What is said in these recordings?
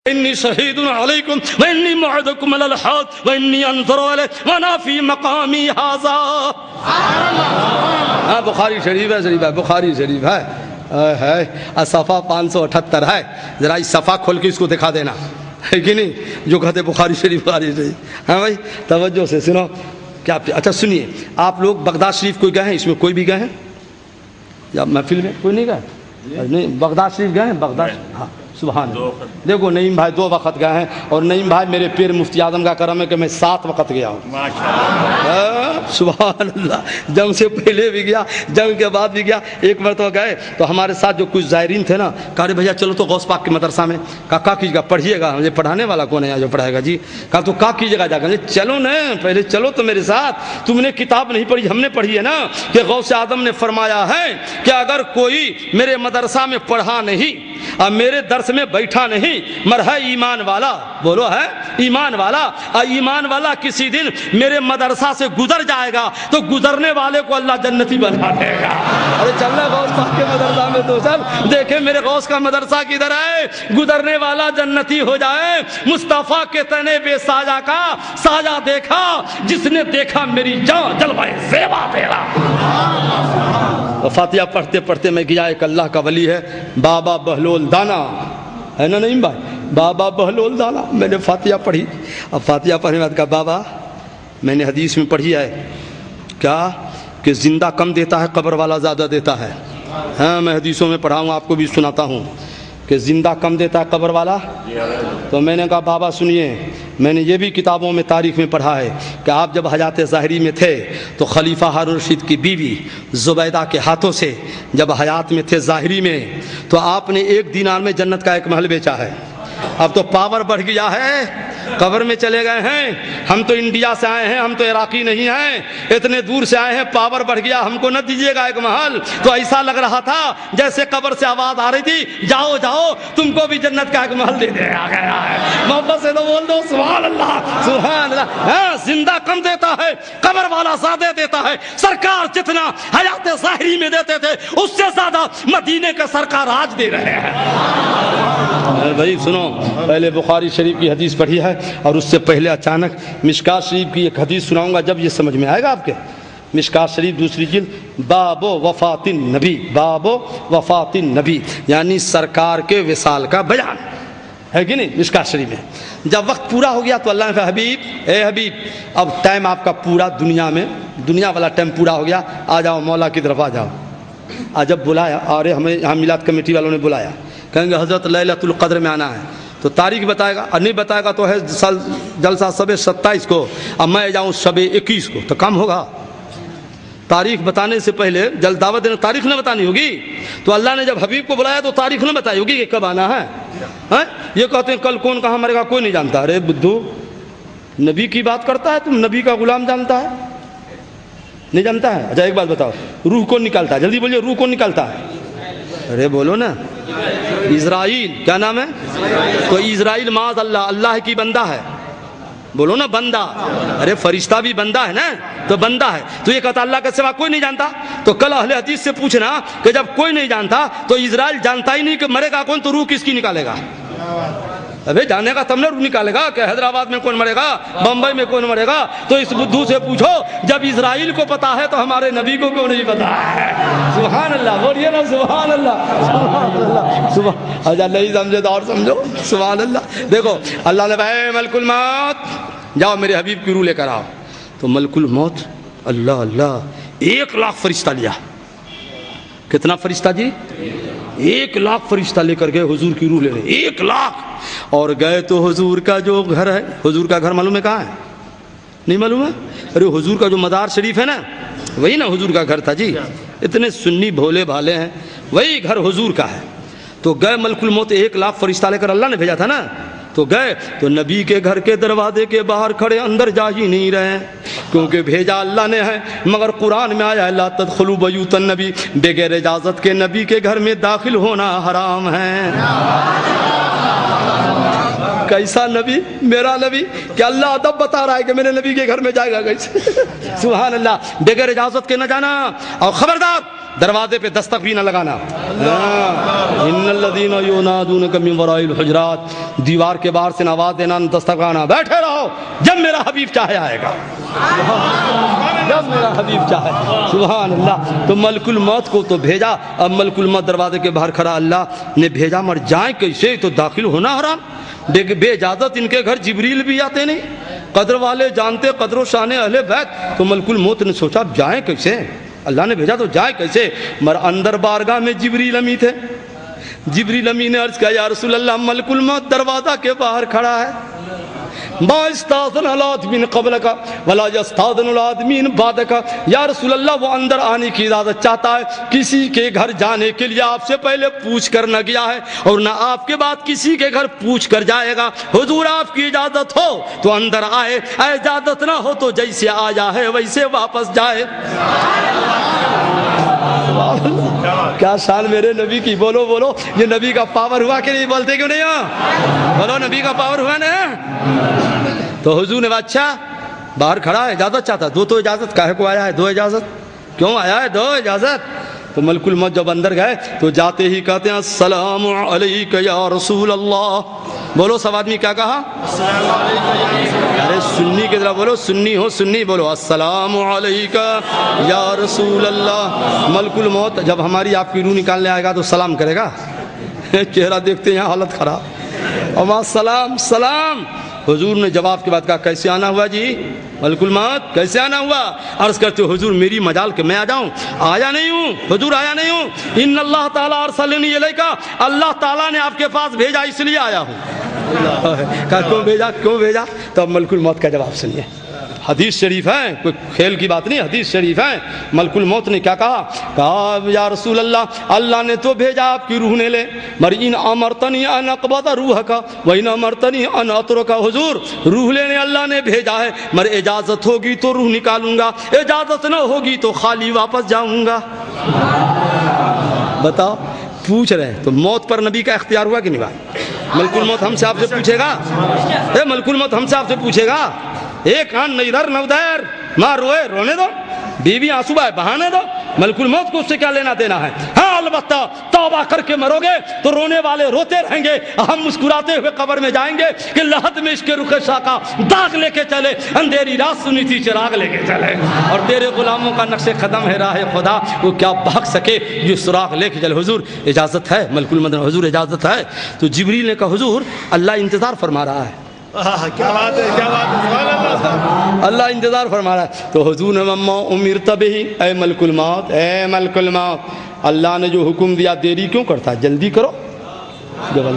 انی شہید علیکم وانی معدکم علی الحوض وانی انظر الیہ وانا فی مقامی ھذا۔ ہاں بخاری شریف ہے، بخاری شریف ہے، صفحہ 578 ہے۔ ذرا اس صفحہ کھول کے اس کو دکھا دینا، ہے کہ نہیں؟ جو کہتے بخاری شریف بخاری شریف۔ ہاں بھائی توجہ سے سنو کیا۔ اچھا سنیے، آپ لوگ بغداد شریف کوئی گئے ہیں؟ اس میں کوئی بھی گئے ہیں یا محفل میں کوئی نہیں گئے؟ نہیں بغداد شریف گئے ہیں؟ بغداد، ہاں سبحان اللہ۔ دیکھو نعیم بھائی 2 وقت گئے ہیں، اور نعیم بھائی میرے پیر مفتی اعظم کا کرم ہے کہ میں 7 وقت گیا ہوں۔ سبحان اللہ، جنگ سے پہلے بھی گیا، جنگ کے بعد بھی گیا۔ ایک مرتبہ گئے تو ہمارے ساتھ جو کچھ زائرین تھے نا، کہا رے بھیا چلو تو غوث پاک کے مدرسہ میں۔ کہا کیجیے گا، پڑھیے گا، مجھے پڑھانے والا کون ہے یہاں جو پڑھائے گا جی؟ کہا تو کیا کیجیے گا جا کر؟ چلو نا پہلے چلو تو میرے ساتھ، تم نے کتاب نہیں پڑھی، ہم نے پڑھی ہے نا، کہ غوث اعظم نے فرمایا ہے کہ اگر کوئی میرے مدرسہ میں پڑھا نہیں اور میرے درس میں بیٹھا نہیں، مر ہے ایمان والا، بولو ہے ایمان والا، اور ایمان والا کسی دن میرے مدرسہ سے گزر جائے گا تو گزرنے والے کو اللہ جنتی بنا دے گا۔ ارے چل رہا غوث پاک کے مدرسہ میں تو سب دیکھیں میرے غوث کا مدرسہ کدھر ہے، گزرنے والا جنتی ہو جائے۔ مصطفیٰ کے تنے بے ساجا کا ساجا دیکھا، جس نے دیکھا میری جان جلوہ زیبا تیرا۔ فاتحہ پڑھتے پڑھتے میں گیا، ایک اللہ کا ولی ہے بابا بہلول دانا، ہے نا نعیم بھائی؟ بابا بہلول دانا، میں نے فاتحہ پڑھی۔ اب فاتحہ پڑھنے کے بعد کہا بابا میں نے حدیث میں پڑھی ہے کیا کہ زندہ کم دیتا ہے قبر والا زیادہ دیتا ہے۔ ہاں میں حدیثوں میں پڑھا ہوں، آپ کو بھی سناتا ہوں کہ زندہ کم دیتا ہے قبر والا۔ تو میں نے کہا بابا سنیے، میں نے یہ بھی کتابوں میں تاریخ میں پڑھا ہے کہ آپ جب حیات ظاہری میں تھے تو خلیفہ ہارون رشید کی بیوی زبیدہ کے ہاتھوں سے جب حیات میں تھے ظاہری میں، تو آپ نے 1 دینار میں جنت کا 1 محل بیچا ہے۔ اب تو پاور بڑھ گیا ہے، قبر میں چلے گئے ہیں، ہم تو انڈیا سے آئے ہیں، ہم تو عراقی نہیں ہیں، اتنے دور سے آئے ہیں، پاور بڑھ گیا، ہم کو نہ دیجیے گا 1 محل۔ تو ایسا لگ رہا تھا جیسے قبر سے آواز آ رہی تھی، جاؤ جاؤ تم کو بھی جنت کا 1 محل دے دیا گیا ہے۔ محبت سے تو بول دو سبحان اللہ سبحان اللہ۔ ہاں زندہ کم دیتا ہے قبر والا زیادہ دیتا ہے۔ سرکار جتنا حیات ظاہری میں دیتے تھے اس سے زیادہ مدینے کے سرکار آج دے رہے ہیں۔ بھائی سنو، پہلے بخاری شریف کی حدیث پڑھی ہے، اور اس سے پہلے اچانک مشکات شریف کی ایک حدیث سناؤں گا، جب یہ سمجھ میں آئے گا آپ کے۔ مشکات شریف 2 جلد، باب وفات النبی، باب وفات النبی یعنی سرکار کے وصال کا بیان ہے کہ نہیں مشکات شریف میں۔ جب وقت پورا ہو گیا تو اللہ نے کہا حبیب اے حبیب اب ٹائم آپ کا پورا دنیا میں، دنیا والا ٹائم پورا ہو گیا، آ جاؤ مولا کی طرف آ جاؤ۔ جب بلایا، اور ہمیں یہاں میلاد کمیٹی والوں نے بلایا، کہیں گے حضرت لیلۃ القدر میں آنا ہے، تو تاریخ بتائے گا، اور نہیں بتائے گا تو ہے جلسہ شب 27 کو، اب میں جاؤں شب 21 کو، تو کم ہوگا۔ تاریخ بتانے سے پہلے جلد دعوت دینا، تاریخ نہ بتانی ہوگی۔ تو اللہ نے جب حبیب کو بلایا تو تاریخ نہ بتائی ہوگی کہ کب آنا ہے۔ یہ کہتے ہیں کل کون کہاں مرے گا کوئی نہیں جانتا۔ ارے بدھو، نبی کی بات کرتا ہے، تم نبی کا غلام جانتا ہے؟ نہیں جانتا ہے؟ اچھا ایک بات بتاؤ، روح کون نکالتا ہے؟ جلدی بولیے، روح کون نکالتا ہے؟ ارے بولو نا۔ اسرائیل، کیا نام ہے؟ تو اسرائیل معاذ اللہ، اللہ کی بندہ ہے، بولو نا بندہ۔ ارے فرشتہ بھی بندہ ہے نا، تو بندہ ہے، تو یہ کہتا اللہ کے سوا کوئی نہیں جانتا۔ تو کل اہل حدیث سے پوچھنا کہ جب کوئی نہیں جانتا تو اسرائیل جانتا ہی نہیں کہ مرے گا کون، تو روح کس کی نکالے گا؟ ابھی جانے گا تم نے روح نکالے گا کہ حیدرآباد میں کون مرے گا، بمبئی میں کون مرے گا؟ تو اس بدھو سے پوچھو جب اسرائیل کو پتا ہے تو ہمارے نبی کو کیوں نہیں پتا ہے؟ سبحان اللہ، بولیے نا سبحان اللہ سبحان اللہ سبحان اللہ۔ نہیں سمجھے تو اور سمجھو، سبحان اللہ۔ دیکھو اللہ نے اے ملک الموت جاؤ میرے حبیب کی روح لے کر آؤ، تو ملک الموت اللہ اللہ 1 لاکھ فرشتہ لیا۔ کتنا فرشتہ جی؟ 1 لاکھ فرشتہ لے کر گئے حضور کی روح لینے، 1 لاکھ۔ اور گئے تو حضور کا جو گھر ہے، حضور کا گھر معلوم ہے کہاں ہے؟ نہیں معلوم ہے؟ ارے حضور کا جو مزار شریف ہے نا، وہی نا حضور کا گھر تھا جی۔ اتنے سنی بھولے بھالے ہیں، وہی گھر حضور کا ہے۔ تو گئے ملک الموت، 1 لاکھ فرشتہ لے کر اللہ نے بھیجا تھا نا، تو گئے تو نبی کے گھر کے دروازے کے باہر کھڑے، اندر جا ہی نہیں رہے، کیونکہ بھیجا اللہ نے ہے۔ مگر قرآن میں آیا لا تدخلوا بیوت النبی، بغیر اجازت کے نبی کے گھر میں داخل ہونا حرام ہے۔ کیسا نبی؟ میرا نبی کہ اللہ ادب بتا رہا ہے کہ میرے نبی کے گھر میں جائے گا کیسے؟ سبحان اللہ، بغیر اجازت کے نہ جانا، اور خبردار دروازے پہ دستک بھی نہ لگانا. ان الذین ینادونک من وراء الحجرات, دیوار کے باہر سے آواز دینا, دستک لگانا, بیٹھے رہو جب میرا حبیب چاہے آئے گا, جب میرا حبیب چاہے. سبحان اللہ. تو ملک الموت کو تو بھیجا, اب ملک الموت دروازے کے باہر کھڑا, اللہ نے بھیجا, مر جائیں کیسے, تو داخل ہونا حرام. بے اجازت ان کے گھر جبریل بھی آتے نہیں, قدر والے جانتے قدر و شان اہل بیت. تو ملک الموت نے سوچا جائیں کیسے, اللہ نے بھیجا تو جائے کیسے. مر اندر بارگاہ میں جبریل امی تھے. جبریل امی نے عرض کیا یا رسول اللہ ملک الموت دروازہ کے باہر کھڑا ہے, ما استاذن الادمین قبلک ولا یستاذن الادمین بعدک. یا رسول اللہ وہ اندر آنے کی اجازت چاہتا ہے, کسی کے گھر جانے کے لیے آپ سے پہلے پوچھ کر نہ گیا ہے اور نہ آپ کے بعد کسی کے گھر پوچھ کر جائے گا. حضور آپ کی اجازت ہو تو اندر آئے, اجازت نہ ہو تو جیسے آیا ہے ویسے واپس جائے. کیا شان میرے نبی کی. بولو بولو, یہ نبی کا پاور ہوا کہ نہیں, بولتے کیوں نہیں ہو, بولو نبی کا پاور ہوا نا. تو حضور نے اچھا باہر کھڑا ہے, اجازت چاہتا, دو تو اجازت کاہے کو آیا ہے, دو اجازت کیوں آیا ہے, دو اجازت. تو ملک الموت جب اندر گئے تو جاتے ہی کہتے ہیں السلام علیک یا رسول اللہ. بولو سب آدمی کیا کہا, ارے سنی کی طرح بولو, سنی ہو سنی بولو, السلام علیک یا رسول اللہ. ملک الموت جب ہماری آپ کی روح نکالنے آئے گا تو سلام کرے گا, چہرہ دیکھتے ہیں حالت خراب, اور سلام سلام. حضور نے جواب کے بعد کہا کیسے آنا ہوا جی, ملک الموت کیسے آنا ہوا. عرض کرتے حضور میری مجال کہ میں آ جاؤں, آیا نہیں ہوں حضور, آیا نہیں ہوں. ان اللہ تعالیٰ ارسلنی الیک, اللہ تعالیٰ نے آپ کے پاس بھیجا اس لیے آیا ہوں. کہا کیوں بھیجا, کیوں بھیجا. تو اب ملک الموت کا جواب سنیے, حدیث شریف ہے, کوئی کھیل کی بات نہیں, حدیث شریف ہے. ملک الموت نے کیا کہا, کہا یا رسول اللہ اللہ نے تو بھیجا آپ کی روح نے لے, مر ان امرتنی ان اقبض روحک و ان امرتنی ان اترک. حضور روح لینے اللہ نے بھیجا ہے, مر اجازت ہوگی تو روح نکالوں گا, اجازت نہ ہوگی تو خالی واپس جاؤں گا. بتاؤ, پوچھ رہے ہیں تو موت پر نبی کا اختیار ہوا کہ نہیں ہوا. ملک الموت ہم سے آپ سے پوچھے گا, ملک الموت ہم سے آپ سے پوچھے گا, ایک آن نہ ادھر نہ ادھر, ماں روئے رونے دو, بیوی آنسو بہائے بہانے دو, ملک الموت کو اس سے کیا لینا دینا ہے. ہاں البتہ توبہ کر کے مرو گے تو رونے والے روتے رہیں گے, ہم مسکراتے ہوئے قبر میں جائیں گے کہ لحد میں عشق رخ شاہ کا داغ لے کے چلے, اندھیری رات سنی تھی چراغ لے کے چلے, اور تیرے غلاموں کا نقش قدم ہے راہ خدا, وہ کیا بھاگ سکے یہ سراغ لے کے چلے. حضور اجازت ہے, ملک الموت حضور اجازت ہے. تو جبریل نے کہا حضور اللہ انتظار فرما رہا ہے, کیا بات ہے, کیا بات ہے, اللہ انتظار فرما رہا ہے. تو حضور نے مما امرت بہ, اے ملک الموت, اے ملک الموت, اللہ نے جو حکم دیا دیری کیوں کرتا ہے, جلدی کرو,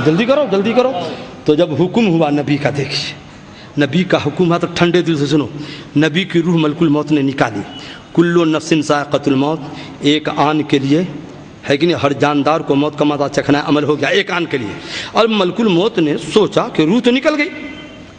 جلدی کرو, جلدی کرو. تو جب حکم ہوا نبی کا, دیکھیے نبی کا حکم ہوا تو ٹھنڈے دل سے سنو, نبی کی روح ملک الموت نے نکالی. کل نفس ذائقۃ الموت, ایک آن کے لیے ہے کہ نہیں, ہر جاندار کو موت کا مزہ چکھنا ہے, عمل ہو گیا ایک آن کے لیے. اور ملک الموت نے سوچا کہ روح تو نکل گئی,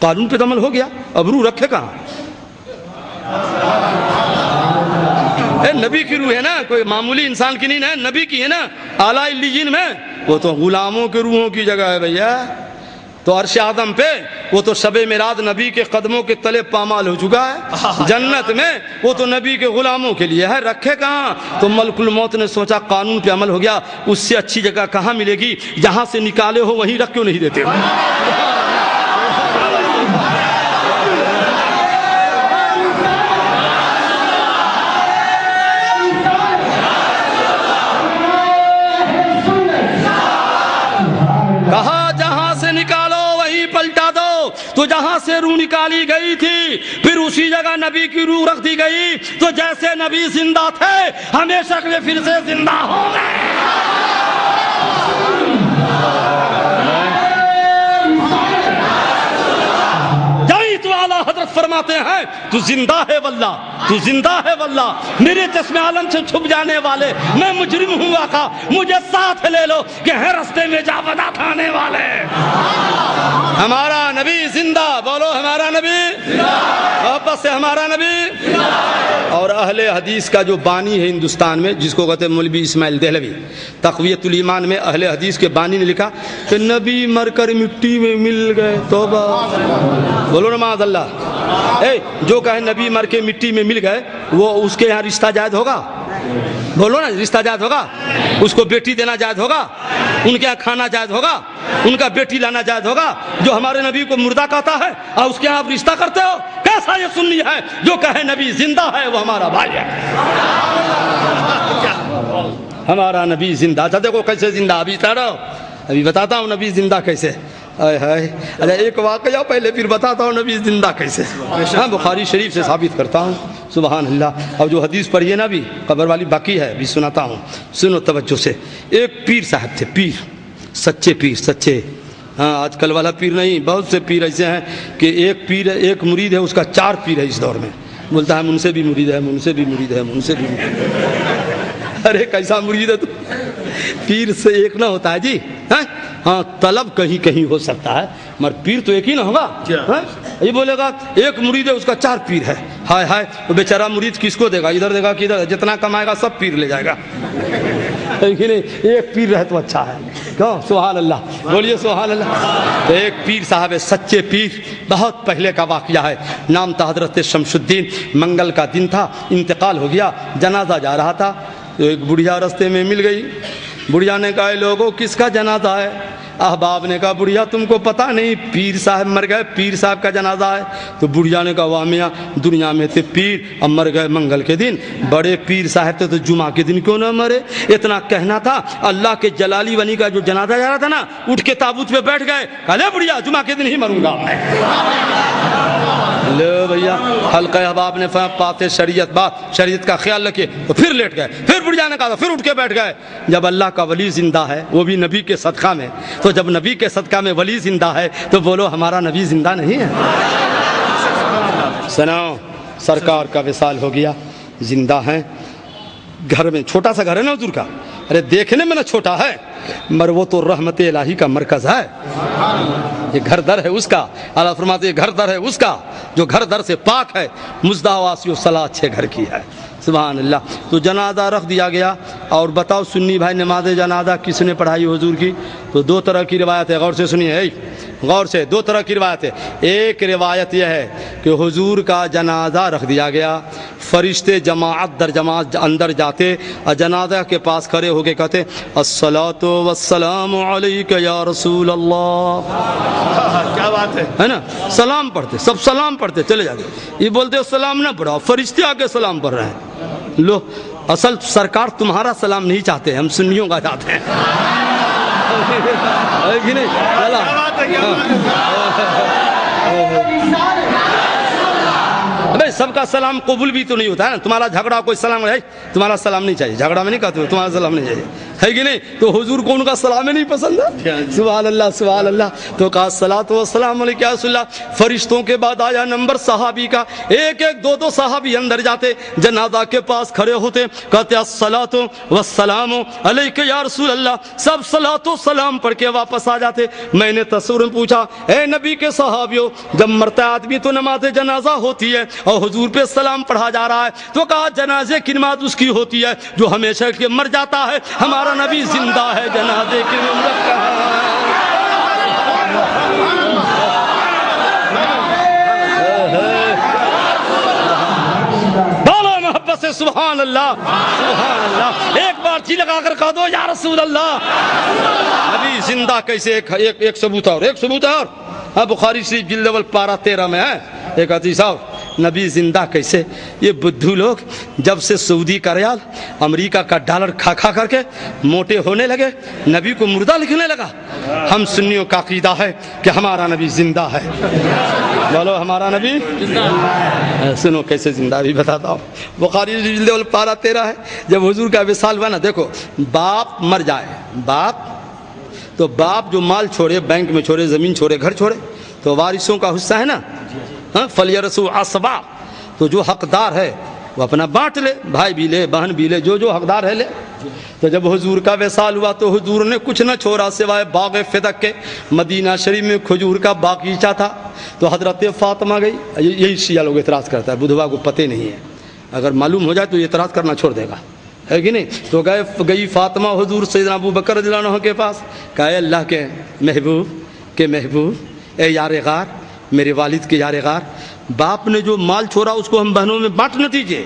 قانون پہ تو عمل ہو گیا, اب روح رکھے کہاں. اے نبی کی روح ہے نا, کوئی معمولی انسان کی نہیں ہے, نبی کی ہے نا, اعلیٰ علیین میں, وہ تو غلاموں کے روحوں کی جگہ ہے بھیا. تو عرش اعظم پہ وہ تو شب معراج نبی کے قدموں کے تلے پامال ہو چکا ہے, جنت میں وہ تو نبی کے غلاموں کے لیے ہے, رکھے کہاں. تو ملک الموت نے سوچا قانون پہ عمل ہو گیا, اس سے اچھی جگہ کہاں ملے گی, جہاں سے نکالے ہو وہیں رکھ کیوں نہیں دیتے. کہا جہاں سے نکالو وہیں پلٹا دو. تو جہاں سے روح نکالی گئی تھی پھر اسی جگہ نبی کی روح رکھ دی گئی. تو جیسے نبی زندہ تھے ہمیشہ کے لیے پھر سے زندہ ہو گئے. تو اعلیٰ حضرت فرماتے ہیں تو زندہ ہے واللہ, تو زندہ ہے واللہ, میرے چشم عالم سے چھپ جانے والے, میں مجرم ہوں آقا, مجھے ساتھ لے لو کہ ہے رستے میں جا بدا کھانے والے. ہمارا نبی زندہ, بولو ہمارا نبی زندہ, محبت سے ہمارا نبی زندہ. اور اہل حدیث کا جو بانی ہے ہندوستان میں, جس کو کہتے ہیں مولوی اسماعیل دہلوی, تقویت الایمان میں اہل حدیث کے بانی نے لکھا کہ نبی مر کر مٹی میں مل گئے, توبہ, بولو نا معاذ اللہ. جو کہے نبی مر کے مٹی میں مل گئے وہ اس کے یہاں رشتہ جائز ہوگا؟ بولو نا، رشتہ جائز ہوگا؟ اس کو بیٹی دینا جائز ہوگا؟ ان کے یہاں کھانا جائز ہوگا؟ ان کا بیٹی لانا جائز ہوگا؟ جو ہمارے نبی کو مردہ کہتا ہے اور اس کے یہاں آپ رشتہ کرتے ہو؟ کیسا یہ سنی ہے جو کہے نبی زندہ ہے وہ ہمارا بھائی ہے؟ ہمارا نبی زندہ تھا، دیکھو کیسے زندہ، ابھی بتاتا ہوں نبی زندہ کیسے. اچھا ایک واقعہ پہلے پھر بتاتا ہوں نبی زندہ کیسے. ہاں بخاری شریف سے ثابت کرتا ہوں. سبحان اللہ. اب جو حدیث پڑھی ہے نا ابھی قبر والی باقی ہے، بھی سناتا ہوں، سنو توجہ سے. ایک پیر صاحب تھے، پیر، سچے پیر، سچے. ہاں آج کل والا پیر نہیں، بہت سے پیر ایسے ہیں کہ ایک پیر ایک مرید ہے، اس کا 4 پیر ہے اس دور میں. بولتا ہے من سے بھی مرید ہے، من سے بھی مرید ہے، من سے بھی مرید ہے. ارے کیسا مرید ہے تو؟ پیر سے ایک نہ ہوتا ہے جی. ہاں طلب کہیں کہیں ہو سکتا ہے مگر پیر تو ایک ہی نہ ہوگا. یہ بولے گا ایک مرید ہے اس کا 4 پیر ہے. ہائے ہائے تو بیچارہ مرید کس کو دے گا؟ ادھر دے گا کہ ادھر؟ جتنا کمائے گا سب پیر لے جائے گا. ایک پیر رہے تو اچھا ہے. کیوں؟ سبحان اللہ، بولیے سبحان اللہ. تو ایک پیر صاحب ہے، سچے پیر. بہت پہلے کا واقعہ ہے. نام تھا حضرت شمس الدین. منگل کا دن تھا، انتقال ہو گیا. جنازہ جا رہا تھا تو ایک بڑھیا رستے میں مل گئی. بڑھیا نے کہا لوگوں کس کا جنازہ ہے؟ احباب نے کہا بڑھیا تم کو پتہ نہیں پیر صاحب مر گئے، پیر صاحب کا جنازہ ہے. تو بڑھیا نے کہا واہ میاں دنیا میں تھے پیر، اب مر گئے منگل کے دن. بڑے پیر صاحب تھے تو جمعہ کے دن کیوں نہ مرے؟ اتنا کہنا تھا. اللہ کے جلالی ولی کا جو جنازہ جا رہا تھا نا، اٹھ کے تابوت پہ بیٹھ گئے. کہا لے بڑھیا جمعہ کے دن ہی مروں گا. لے بھیا حلقہ احباب نے پاتے شریعت بات، شریعت کا خیال رکھے تو پھر لیٹ گئے. پھر بڑھیا نے کہا پھر اٹھ کے بیٹھ گئے. جب اللہ کا ولی زندہ ہے وہ بھی نبی کے صدقہ میں، تو جب نبی کے صدقہ میں ولی زندہ ہے تو بولو ہمارا نبی زندہ نہیں ہے؟ سناؤ سرکار کا وصال ہو گیا، زندہ ہیں. گھر میں چھوٹا سا گھر ہے نا حضور کا. ارے دیکھنے میں نہ چھوٹا ہے مگر وہ تو رحمت الہی کا مرکز ہے. یہ گھر در ہے اس کا. اللہ فرماتے یہ گھر در ہے اس کا جو گھر در سے پاک ہے. مزدہ واسی و صلاح 6 گھر کی ہے. سبحان اللہ. تو جنازہ رکھ دیا گیا. اور بتاؤ سنی بھائی نماز جنازہ کس نے پڑھائی حضور کی؟ تو 2 طرح کی روایت ہے، غور سے سنیے، غور سے. 2 طرح کی روایت ہے. ایک روایت یہ ہے کہ حضور کا جنازہ رکھ دیا گیا، فرشتے جماعت در جماعت اندر جاتے اور جنازہ کے پاس کھڑے ہو کے کہتے الصلاۃ والسلام علیک یا رسول اللہ. کیا بات ہے نا؟ سلام پڑھتے، سب سلام پڑھتے چلے جاتے. یہ بولتے سلام نہ پڑھو، فرشتے آ کے سلام پڑھ رہے ہیں. لو اصل سرکار تمہارا سلام نہیں چاہتے، ہم سنیوں کا چاہتے ہیں. سب کا سلام قبول بھی تو نہیں ہوتا ہے نا. تمہارا جھگڑا کوئی سلام ہے، تمہارا سلام نہیں چاہیے. جھگڑا میں نہیں کہتے ہو تمہارا سلام نہیں چاہیے، ہے کہ نہیں؟ تو حضور کو ان کا سلام ہی نہیں پسند ہے. سبحان اللہ سبحان اللہ. تو کہا الصلاۃ والسلام علیک یا رسول اللہ. فرشتوں کے بعد آیا نمبر صحابی کا. ایک ایک 2 صحابی اندر جاتے، جنازہ کے پاس کھڑے ہوتے، کہتے الصلاۃ والسلام علیک یا رسول اللہ. سب صلاۃ و سلام پڑھ کے واپس آ جاتے. میں نے تصور میں پوچھا اے نبی کے صحابیوں، جب مرتا آدمی تو نماز جنازہ ہوتی ہے اور حضور پہ سلام پڑھا جا رہا ہے، تو کہا جنازے کی نماز اس کی ہوتی ہے جو ہمیشہ کے مر جاتا ہے. ہمارا نبی زندہ ہے، جنازے کی نماز کہاں بالا محبت سے سبحان اللہ سبحان اللہ. ایک بار جی لگا کر کہہ دو یا رسول اللہ. نبی زندہ کیسے؟ ایک ثبوت اور ایک ثبوت اور. ہاں بخاری شریف جلد اول پارہ 13 میں ہے ایک حدیث اور. نبی زندہ کیسے؟ یہ بدھو لوگ جب سے سعودی کا ریال، امریکہ کا ڈالر کھا کھا کر کے موٹے ہونے لگے، نبی کو مردہ لکھنے لگا. ہم سنیوں کا عقیدہ ہے کہ ہمارا نبی زندہ ہے. بولو ہمارا نبی زندہ ہے. سنو کیسے زندہ بھی بتاتا ہوں. بخاری جلد اول پارہ 13 ہے. جب حضور کا وصال ہوا نا، دیکھو باپ مر جائے، باپ جو مال چھوڑے، بینک میں چھوڑے، زمین چھوڑے، گھر چھوڑے، تو وارثوں کا حصہ ہے نا. فلیرثوا عصبہ. تو جو حقدار ہے وہ اپنا بانٹ لے، بھائی بھی لے، بہن بھی لے، جو حقدار ہے لے. تو جب حضور کا وصال ہوا تو حضور نے کچھ نہ چھوڑا سوائے باغ فدق کے. مدینہ شریف میں کھجور کا باغیچہ تھا. تو حضرت فاطمہ گئی. یہی شیعہ لوگ اعتراض کرتا ہے، بدھوا کو پتہ نہیں ہے، اگر معلوم ہو جائے تو یہ اعتراض کرنا چھوڑ دے گا، ہے کہ نہیں؟ تو گئی فاطمہ حضور سیدنا ابو بکر رضی اللہ عنہ کے پاس. کہا اے اللہ کے محبوب، اے یار غار، میرے والد کے یار غار، باپ نے جو مال چھوڑا اس کو ہم بہنوں میں بانٹ نہ دیجیے.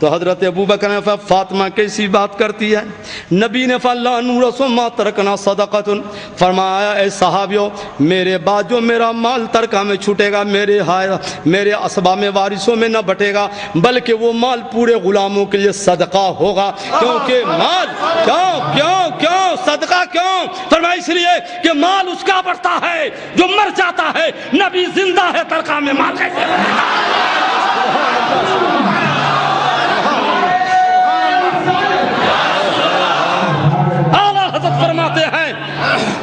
تو حضرت ابو بکر نے فرمایا فاطمہ کیسی بات کرتی ہے. نبی نے فرمایا نورث ما ترکنا صدقۃ. فرمایا اے صحابیوں میرے بعد جو میرا مال ترکہ میں چھوٹے گا میرے اسباب میں وارثوں میں نہ بٹے گا بلکہ وہ مال پورے غلاموں کے لیے صدقہ ہوگا. کیونکہ مال کیوں صدقہ کیوں؟ فرمایا اس لیے کہ مال اس کا بڑھتا ہے جو مر جاتا ہے. نبی زندہ ہے ترکہ میں مال کیسے بڑھے گا؟ فرماتے ہیں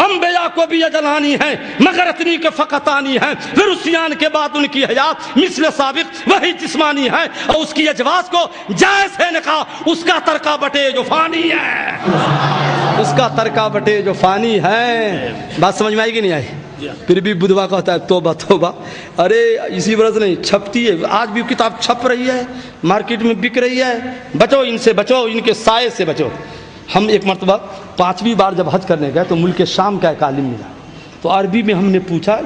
انبیاء کو بھی یہ جلانی ہے مگر اتنی کہ فقط آنی ہے. پھر عصیان کے بعد ان کی حیات مثل سابق وہی جسمانی ہے اور اس کی اجواز کو جیسے نے کہا اس کا ترکہ بٹے جو فانی ہے. اس کا ترکہ بٹے جو فانی ہے. بات سمجھ میں آئی کہ نہیں آئی؟ پھر بھی بدوا کہتا ہے توبہ توبہ. ارے اسی برس نہیں چھپتی ہے آج بھی کتاب چھپ رہی ہے مارکیٹ میں بک رہی ہے. بچو ان سے بچو ان کے سائے سے بچو. ہم ایک مرتبہ 5ویں بار جب حج کرنے گئے تو ملک شام کا ایک عالم ملا تو عربی میں ہم نے پوچھا